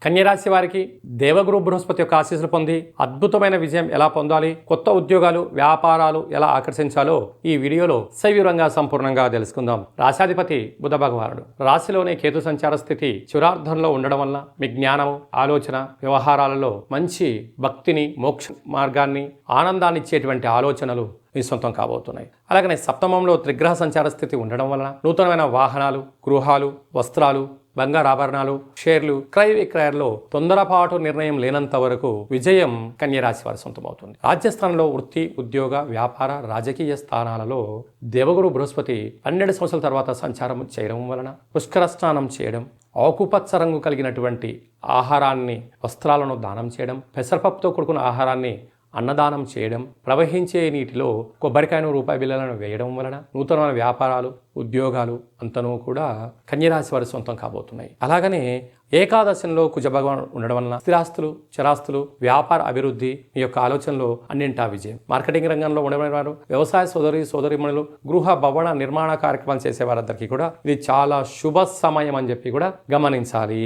కన్యరాశి వారికి దేవగురు బృహస్పతి యొక్క ఆశీస్సులు పొంది అద్భుతమైన విజయం ఎలా పొందాలి, కొత్త ఉద్యోగాలు వ్యాపారాలు ఎలా ఆకర్షించాలో ఈ వీడియోలో సవివరంగా సంపూర్ణంగా తెలుసుకుందాం. రాశాధిపతి బుధ భగవానుడు రాశిలోనే కేతు సంచార స్థితి చివరార్ధంలో ఉండడం వల్ల మీ జ్ఞానము, ఆలోచన, వ్యవహారాలలో మంచి భక్తిని, మోక్ష మార్గాన్ని, ఆనందాన్ని ఇచ్చేటువంటి ఆలోచనలు మీ సొంతం కాబోతున్నాయి. అలాగనే సప్తమంలో త్రిగ్రహ సంచార స్థితి ఉండడం వలన నూతనమైన వాహనాలు, గృహాలు, వస్త్రాలు, బంగారు ఆభరణాలు, షేర్లు, క్రయ విక్రయాల్లో తొందరపాటు నిర్ణయం లేనంత వరకు విజయం కన్యరాశి వారి సొంతమవుతుంది. రాజ్యస్థానంలో వృత్తి, ఉద్యోగ, వ్యాపార, రాజకీయ స్థానాలలో దేవగురు బృహస్పతి 12 సంవత్సరాల తర్వాత సంచారం చేయడం వలన పుష్కర స్నానం చేయడం, ఆకుపచ్చ రంగు కలిగినటువంటి ఆహారాన్ని, వస్త్రాలను దానం చేయడం, పెసరపప్పుతో కూడుకున్న ఆహారాన్ని అన్నదానం చేయడం, ప్రవహించే నీటిలో కొబ్బరికాయను, రూపాయి బిళ్ళలను వేయడం వలన నూతనమైన వ్యాపారాలు, ఉద్యోగాలు అంతనూ కూడా కన్యరాశి వారి సొంతం కాబోతున్నాయి. అలాగనే ఏకాదశంలో కుజ భగవాన్ ఉండడం వలన స్థిరాస్తులు, చరాస్తులు, వ్యాపార అభివృద్ధి, మీ యొక్క ఆలోచనలో అన్నింటా విజయం. మార్కెటింగ్ రంగంలో ఉండడం వారు, వ్యవసాయ సోదరిమణులు, గృహ భవన నిర్మాణ కార్యక్రమాలు చేసే వారందరికీ కూడా ఇది చాలా శుభ సమయం అని చెప్పి కూడా గమనించాలి.